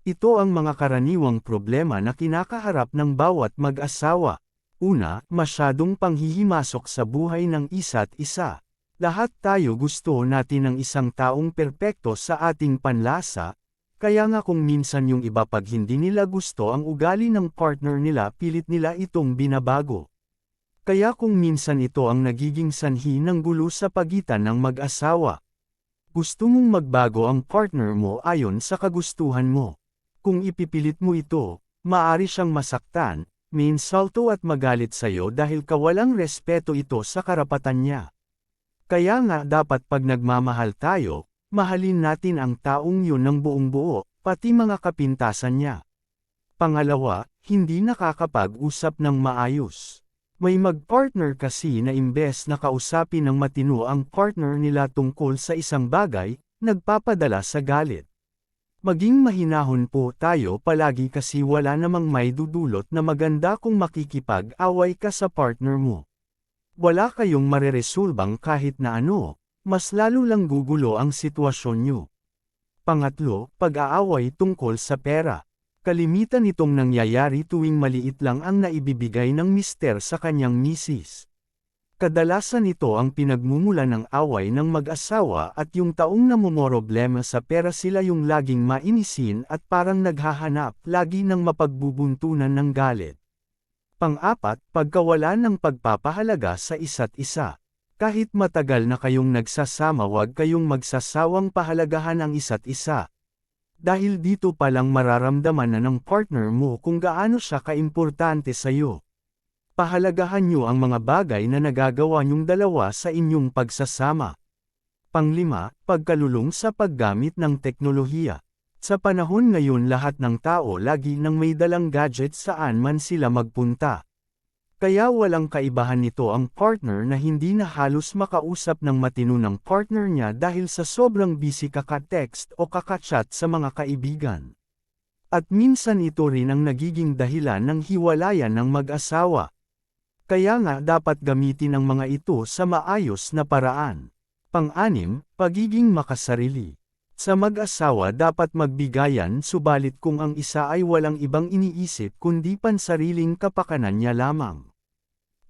Ito ang mga karaniwang problema na kinakaharap ng bawat mag-asawa. Una, masyadong panghihimasok sa buhay ng isa't isa. Lahat tayo gusto natin ng isang taong perpekto sa ating panlasa, kaya nga kung minsan yung iba pag hindi nila gusto ang ugali ng partner nila pilit nila itong binabago. Kaya kung minsan ito ang nagiging sanhi ng gulo sa pagitan ng mag-asawa. Gusto mong magbago ang partner mo ayon sa kagustuhan mo. Kung ipipilit mo ito, maaari siyang masaktan, minsulto at magalit sa'yo dahil kawalang respeto ito sa karapatan niya. Kaya nga dapat pag nagmamahal tayo, mahalin natin ang taong yun ng buong buo, pati mga kapintasan niya. Pangalawa, hindi nakakapag-usap ng maayos. May mag-partner kasi na imbes na kausapin ng matino ang partner nila tungkol sa isang bagay, nagpapadala sa galit. Maging mahinahon po tayo palagi kasi wala namang may dudulot na maganda kung makikipag-away ka sa partner mo. Wala kayong mareresolbang kahit na ano, mas lalo lang gugulo ang sitwasyon nyo. Pangatlo, pag-aaway tungkol sa pera. Kalimitan itong nangyayari tuwing maliit lang ang naibibigay ng mister sa kanyang misis. Kadalasan ito ang pinagmumula ng away ng mag-asawa at yung taong namumoroblema sa pera sila yung laging mainisin at parang naghahanap lagi ng mapagbubuntunan ng galit. Pang-apat, pagkawala ng pagpapahalaga sa isa't isa. Kahit matagal na kayong nagsasama, huwag kayong magsasawang pahalagahan ang isa't isa. Dahil dito palang mararamdaman na ng partner mo kung gaano siya kaimportante sa iyo. Pahalagahan niyo ang mga bagay na nagagawa niyong dalawa sa inyong pagsasama. Panglima, pagkalulong sa paggamit ng teknolohiya. Sa panahon ngayon lahat ng tao lagi nang may dalang gadget saan man sila magpunta. Kaya walang kaibahan nito ang partner na hindi na halos makausap ng matino ng partner niya dahil sa sobrang busy kaka-text o kaka-chat sa mga kaibigan. At minsan ito rin ang nagiging dahilan ng hiwalayan ng mag-asawa. Kaya nga dapat gamitin ang mga ito sa maayos na paraan. Pang-anim, pagiging makasarili. Sa mag-asawa dapat magbigayan subalit kung ang isa ay walang ibang iniisip kundi pansariling kapakanan niya lamang.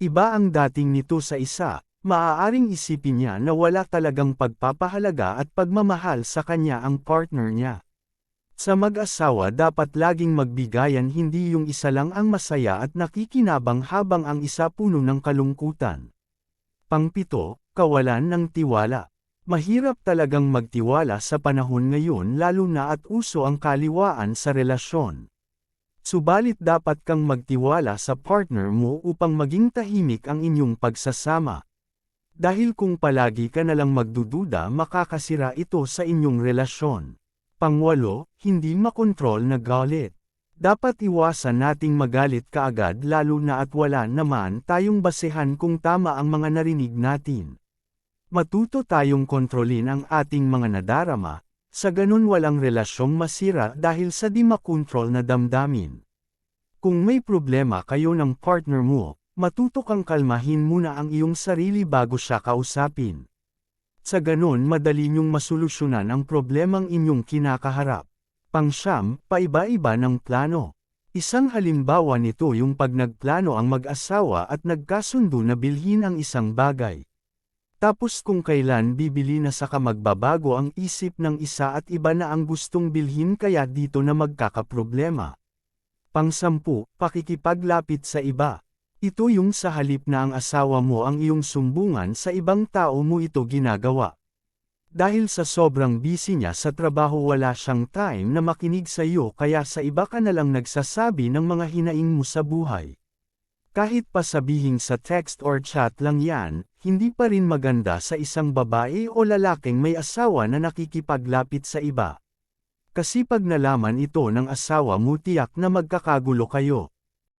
Iba ang dating nito sa isa, maaaring isipin niya na wala talagang pagpapahalaga at pagmamahal sa kanya ang partner niya. Sa mag-asawa dapat laging magbigayan, hindi yung isa lang ang masaya at nakikinabang habang ang isa puno ng kalungkutan. Pang-pito, kawalan ng tiwala. Mahirap talagang magtiwala sa panahon ngayon lalo na at uso ang kaliwaan sa relasyon. Subalit dapat kang magtiwala sa partner mo upang maging tahimik ang inyong pagsasama. Dahil kung palagi ka nalang magdududa, makakasira ito sa inyong relasyon. Pangwalo, hindi makontrol na galit. Dapat iwasan nating magalit kaagad lalo na at wala naman tayong basehan kung tama ang mga narinig natin. Matuto tayong kontrolin ang ating mga nadarama, sa ganun walang relasyong masira dahil sa di makontrol na damdamin. Kung may problema kayo ng partner mo, matuto kang kalmahin muna ang iyong sarili bago siya kausapin. Sa ganun madali niyong masolusyonan ang problemang inyong kinakaharap. Pang-siyam, paiba-iba ng plano. Isang halimbawa nito yung pag nagplano ang mag-asawa at nagkasundo na bilhin ang isang bagay. Tapos kung kailan bibili na saka magbabago ang isip ng isa at iba na ang gustong bilhin kaya dito na magkakaproblema. Pang-sampu, pakikipaglapit sa iba. Ito yung sa halip na ang asawa mo ang iyong sumbungan sa ibang tao mo ito ginagawa. Dahil sa sobrang busy niya sa trabaho wala siyang time na makinig sa iyo kaya sa iba ka nalang nagsasabi ng mga hinaing mo sa buhay. Kahit pa sabihin sa text or chat lang yan, hindi pa rin maganda sa isang babae o lalaking may asawa na nakikipaglapit sa iba. Kasi pag nalaman ito ng asawa mo tiyak na magkakagulo kayo.